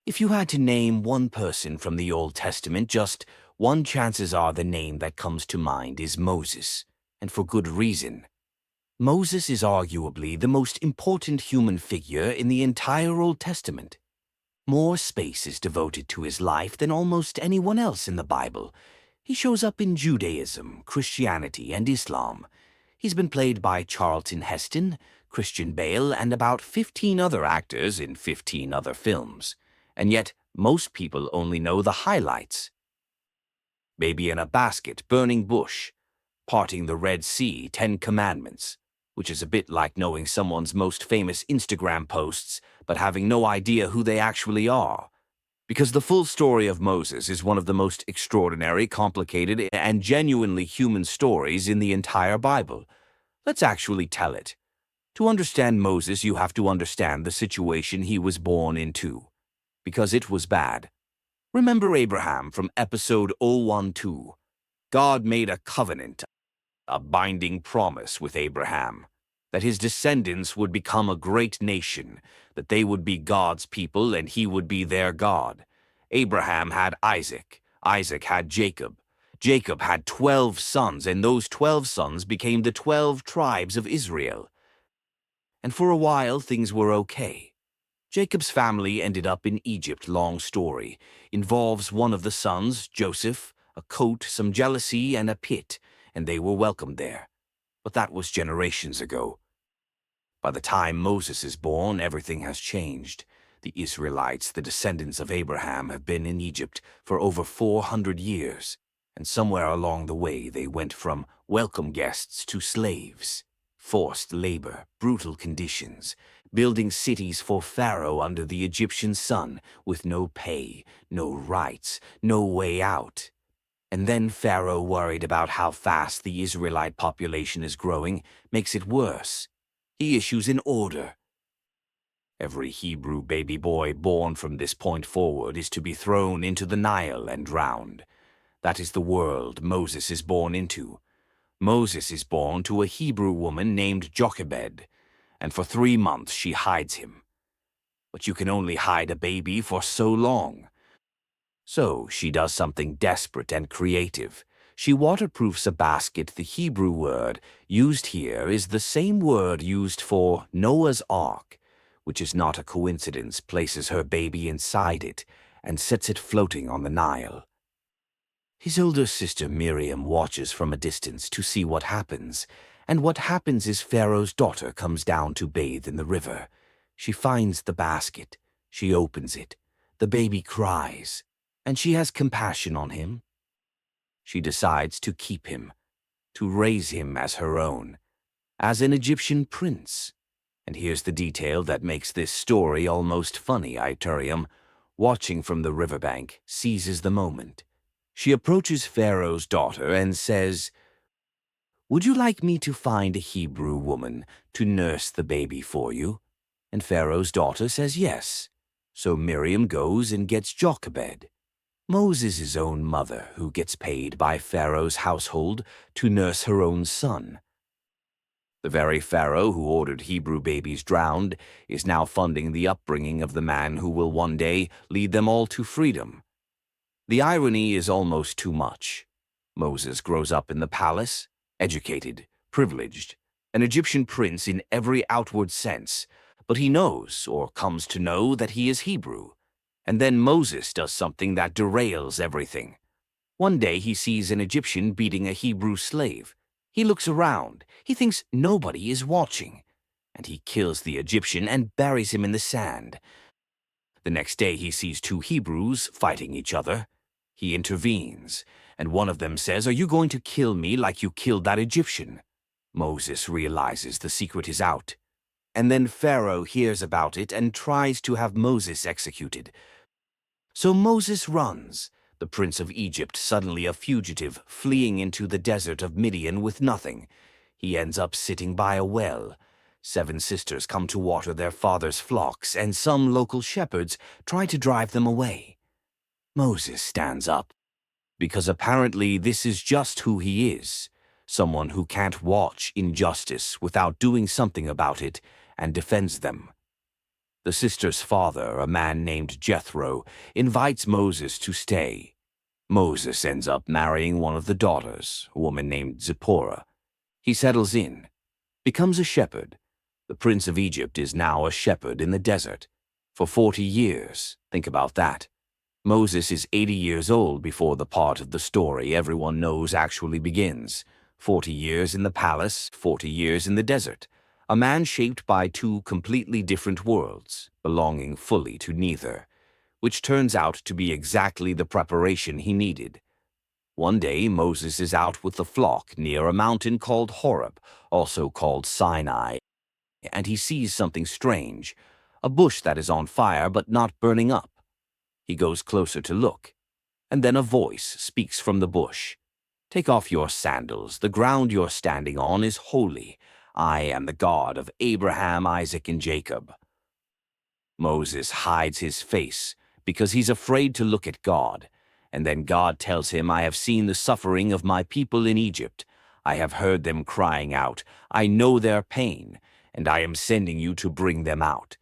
If you had to name one person from the Old Testament, just one, chances are the name that comes to mind is Moses, and for good reason. Moses is arguably the most important human figure in the entire Old Testament. More space is devoted to his life than almost anyone else in the Bible. He shows up in Judaism, Christianity, and Islam. He's been played by Charlton Heston, Christian Bale, and about 15 other actors in 15 other films. And yet, most people only know the highlights. Baby in a basket, burning bush, parting the Red Sea, 10 Commandments, which is a bit like knowing someone's most famous Instagram posts, but having no idea who they actually are. Because the full story of Moses is one of the most extraordinary, complicated, and genuinely human stories in the entire Bible. Let's actually tell it. To understand Moses, you have to understand the situation he was born into. Because it was bad. Remember Abraham from episode 012. God made a covenant, a binding promise with Abraham, that his descendants would become a great nation, that they would be God's people and he would be their God. Abraham had Isaac, Isaac had Jacob, Jacob had 12 sons, and those 12 sons became the 12 tribes of Israel. And for a while things were okay. Jacob's family ended up in Egypt, long story. Involves one of the sons, Joseph, a coat, some jealousy, and a pit, and they were welcomed there. But that was generations ago. By the time Moses is born, everything has changed. The Israelites, the descendants of Abraham, have been in Egypt for over 400 years, and somewhere along the way they went from welcome guests to slaves. Forced labor, brutal conditions, building cities for Pharaoh under the Egyptian sun with no pay, no rights, no way out. And then Pharaoh, worried about how fast the Israelite population is growing, makes it worse. He issues an order. Every Hebrew baby boy born from this point forward is to be thrown into the Nile and drowned. That is the world Moses is born into. Moses is born to a Hebrew woman named Jochebed, and for 3 months she hides him. But you can only hide a baby for so long. So she does something desperate and creative. She waterproofs a basket. The Hebrew word used here is the same word used for Noah's Ark, which is not a coincidence, places her baby inside it and sets it floating on the Nile. His older sister Miriam watches from a distance to see what happens, and what happens is Pharaoh's daughter comes down to bathe in the river. She finds the basket. She opens it. The baby cries, and she has compassion on him. She decides to keep him, to raise him as her own, as an Egyptian prince. And here's the detail that makes this story almost funny. Iturium, watching from the riverbank, seizes the moment. She approaches Pharaoh's daughter and says, "Would you like me to find a Hebrew woman to nurse the baby for you?" And Pharaoh's daughter says yes. So Miriam goes and gets Jochebed, Moses' own mother, who gets paid by Pharaoh's household to nurse her own son. The very Pharaoh who ordered Hebrew babies drowned is now funding the upbringing of the man who will one day lead them all to freedom. The irony is almost too much. Moses grows up in the palace, educated, privileged, an Egyptian prince in every outward sense, but he knows, or comes to know, that he is Hebrew. And then Moses does something that derails everything. One day he sees an Egyptian beating a Hebrew slave. He looks around. He thinks nobody is watching. And he kills the Egyptian and buries him in the sand. The next day he sees 2 Hebrews fighting each other. He intervenes, and one of them says, "Are you going to kill me like you killed that Egyptian?" Moses realizes the secret is out. And then Pharaoh hears about it and tries to have Moses executed. So Moses runs, the prince of Egypt, suddenly a fugitive, fleeing into the desert of Midian with nothing. He ends up sitting by a well. 7 sisters come to water their father's flocks, and some local shepherds try to drive them away. Moses stands up, because apparently this is just who he is, someone who can't watch injustice without doing something about it, and defends them. The sister's father, a man named Jethro, invites Moses to stay. Moses ends up marrying one of the daughters, a woman named Zipporah. He settles in, becomes a shepherd. The prince of Egypt is now a shepherd in the desert. For 40 years, think about that. Moses is 80 years old before the part of the story everyone knows actually begins. 40 years in the palace, 40 years in the desert. A man shaped by two completely different worlds, belonging fully to neither, which turns out to be exactly the preparation he needed. One day, Moses is out with the flock near a mountain called Horeb, also called Sinai, and he sees something strange, a bush that is on fire but not burning up. He goes closer to look, and then a voice speaks from the bush. "Take off your sandals, the ground you're standing on is holy. I am the God of Abraham, Isaac, and Jacob." Moses hides his face because he's afraid to look at God. And then God tells him, "I have seen the suffering of my people in Egypt. I have heard them crying out. I know their pain, and I am sending you to bring them out."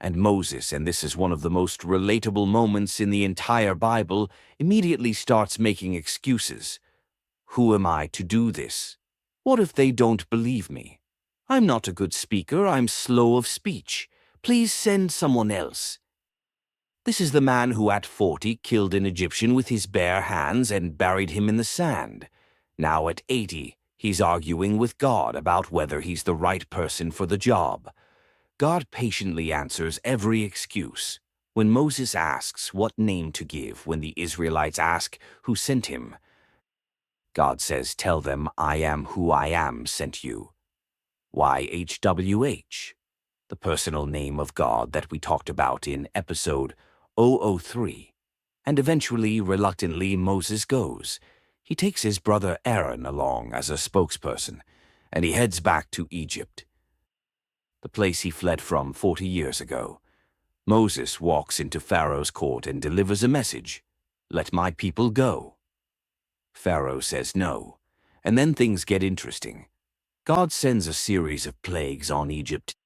And Moses, and this is one of the most relatable moments in the entire Bible, immediately starts making excuses. "Who am I to do this? What if they don't believe me? I'm not a good speaker, I'm slow of speech. Please send someone else." This is the man who at 40 killed an Egyptian with his bare hands and buried him in the sand. Now at 80, he's arguing with God about whether he's the right person for the job. God patiently answers every excuse. When Moses asks what name to give when the Israelites ask who sent him, God says, "Tell them, I am who I am sent you." YHWH, the personal name of God that we talked about in episode 003. And eventually, reluctantly, Moses goes. He takes his brother Aaron along as a spokesperson, and he heads back to Egypt, the place he fled from 40 years ago. Moses walks into Pharaoh's court and delivers a message. "Let my people go." Pharaoh says no, and then things get interesting. God sends a series of plagues on Egypt,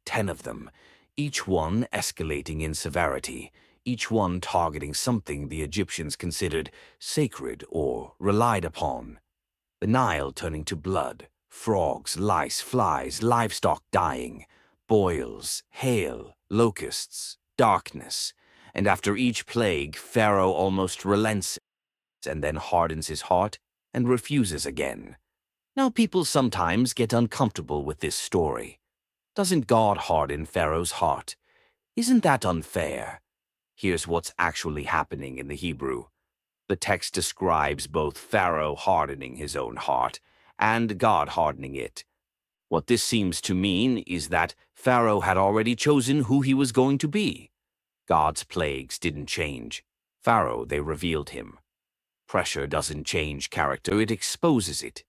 10 of them, each one escalating in severity, each one targeting something the Egyptians considered sacred or relied upon. The Nile turning to blood, frogs, lice, flies, livestock dying, boils, hail, locusts, darkness, and after each plague, Pharaoh almost relents and then hardens his heart and refuses again. Now people sometimes get uncomfortable with this story. Doesn't God harden Pharaoh's heart? Isn't that unfair? Here's what's actually happening in the Hebrew. The text describes both Pharaoh hardening his own heart and God hardening it. What this seems to mean is that Pharaoh had already chosen who he was going to be. God's plagues didn't change. Pharaoh, they revealed him. Pressure doesn't change character, it exposes it.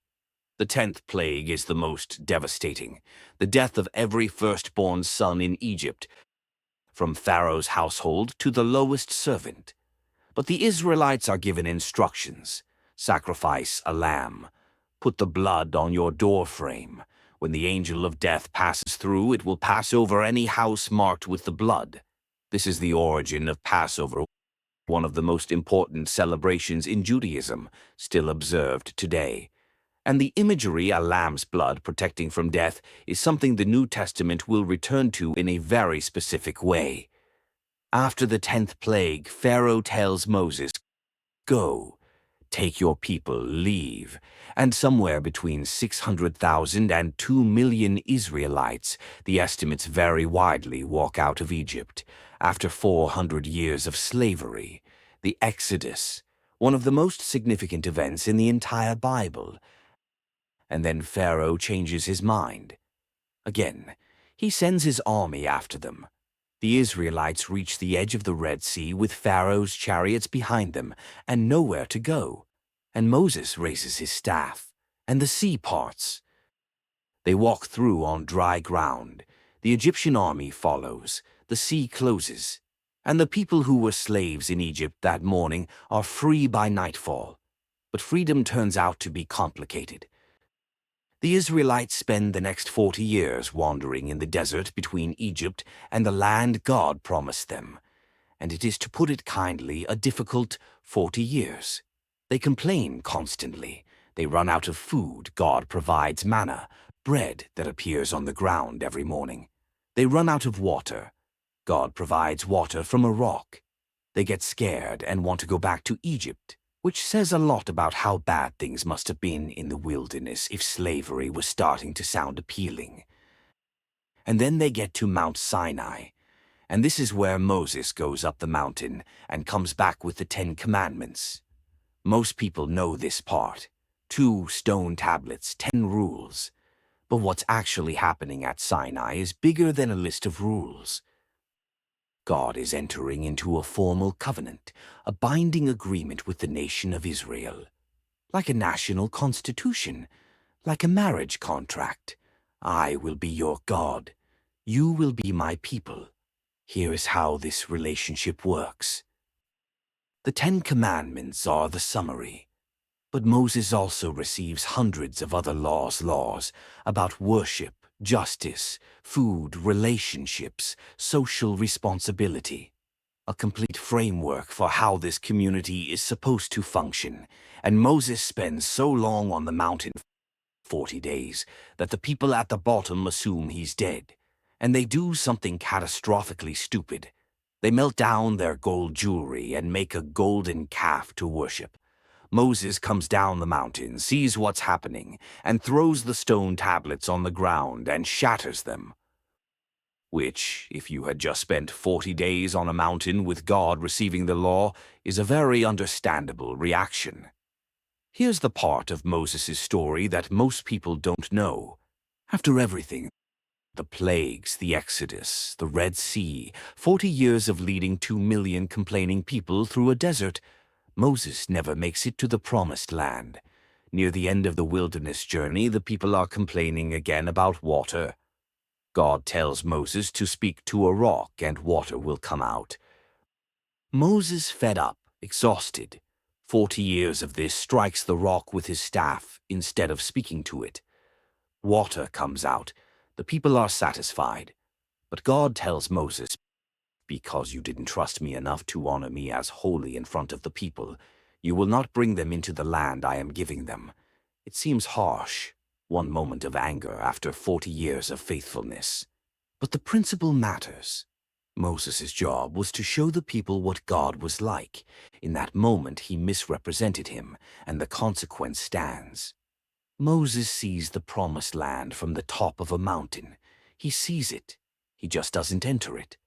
The 10th plague is the most devastating, the death of every firstborn son in Egypt, from Pharaoh's household to the lowest servant. But the Israelites are given instructions. Sacrifice a lamb. Put the blood on your doorframe. When the angel of death passes through, it will pass over any house marked with the blood. This is the origin of Passover, one of the most important celebrations in Judaism, still observed today. And the imagery, a lamb's blood protecting from death, is something the New Testament will return to in a very specific way. After the 10th plague, Pharaoh tells Moses, "Go, take your people, leave." And somewhere between 600,000 and 2 million Israelites, the estimates vary widely, walk out of Egypt. After 400 years of slavery, the Exodus, one of the most significant events in the entire Bible. And then Pharaoh changes his mind. Again, he sends his army after them. The Israelites reach the edge of the Red Sea with Pharaoh's chariots behind them and nowhere to go. And Moses raises his staff, and the sea parts. They walk through on dry ground. The Egyptian army follows. The sea closes. And the people who were slaves in Egypt that morning are free by nightfall. But freedom turns out to be complicated. The Israelites spend the next 40 years wandering in the desert between Egypt and the land God promised them, and it is, to put it kindly, a difficult 40 years. They complain constantly. They run out of food. God provides manna, bread that appears on the ground every morning. They run out of water. God provides water from a rock. They get scared and want to go back to Egypt, which says a lot about how bad things must have been in the wilderness if slavery was starting to sound appealing. And then they get to Mount Sinai, and this is where Moses goes up the mountain and comes back with the 10 Commandments. Most people know this part. 2 stone tablets, 10 rules. But what's actually happening at Sinai is bigger than a list of rules. God is entering into a formal covenant, a binding agreement with the nation of Israel. Like a national constitution, like a marriage contract. I will be your God. You will be my people. Here is how this relationship works. The 10 Commandments are the summary. But Moses also receives hundreds of other laws about worship, justice, food, relationships, social responsibility. A complete framework for how this community is supposed to function. And Moses spends so long on the mountain, 40 days, that the people at the bottom assume he's dead. And they do something catastrophically stupid. They melt down their gold jewelry and make a golden calf to worship. Moses comes down the mountain, sees what's happening, and throws the stone tablets on the ground and shatters them. Which, if you had just spent 40 days on a mountain with God receiving the law, is a very understandable reaction. Here's the part of Moses' story that most people don't know. After everything, the plagues, the Exodus, the Red Sea, 40 years of leading 2 million complaining people through a desert, Moses never makes it to the promised land. Near the end of the wilderness journey, the people are complaining again about water. God tells Moses to speak to a rock and water will come out. Moses, fed up, exhausted, 40 years of this, strikes the rock with his staff instead of speaking to it. Water comes out. The people are satisfied. But God tells Moses, because you didn't trust me enough to honor me as holy in front of the people, you will not bring them into the land I am giving them. It seems harsh, one moment of anger after 40 years of faithfulness. But the principle matters. Moses' job was to show the people what God was like. In that moment he misrepresented him, and the consequence stands. Moses sees the promised land from the top of a mountain. He sees it. He just doesn't enter it.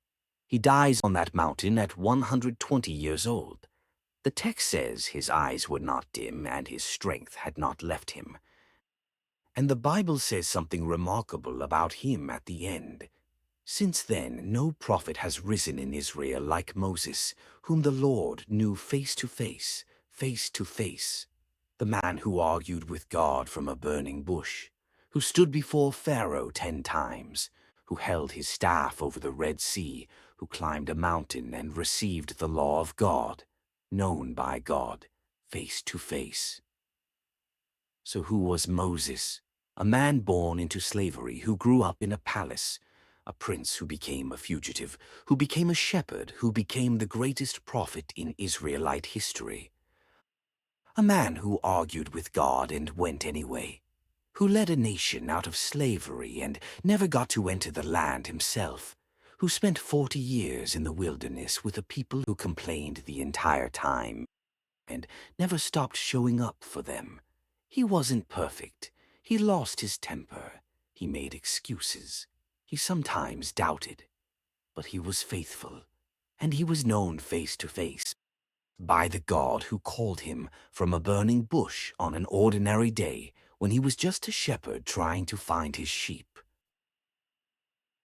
He dies on that mountain at 120 years old. The text says his eyes were not dim and his strength had not left him. And the Bible says something remarkable about him at the end. Since then, no prophet has risen in Israel like Moses, whom the Lord knew face to face, face to face. The man who argued with God from a burning bush, who stood before Pharaoh 10 times, who held his staff over the Red Sea, who climbed a mountain and received the law of God, known by God, face to face. So who was Moses? A man born into slavery who grew up in a palace, a prince who became a fugitive, who became a shepherd, who became the greatest prophet in Israelite history. A man who argued with God and went anyway, who led a nation out of slavery and never got to enter the land himself, who spent 40 years in the wilderness with a people who complained the entire time and never stopped showing up for them. He wasn't perfect. He lost his temper. He made excuses. He sometimes doubted. But he was faithful, and he was known face to face by the God who called him from a burning bush on an ordinary day when he was just a shepherd trying to find his sheep.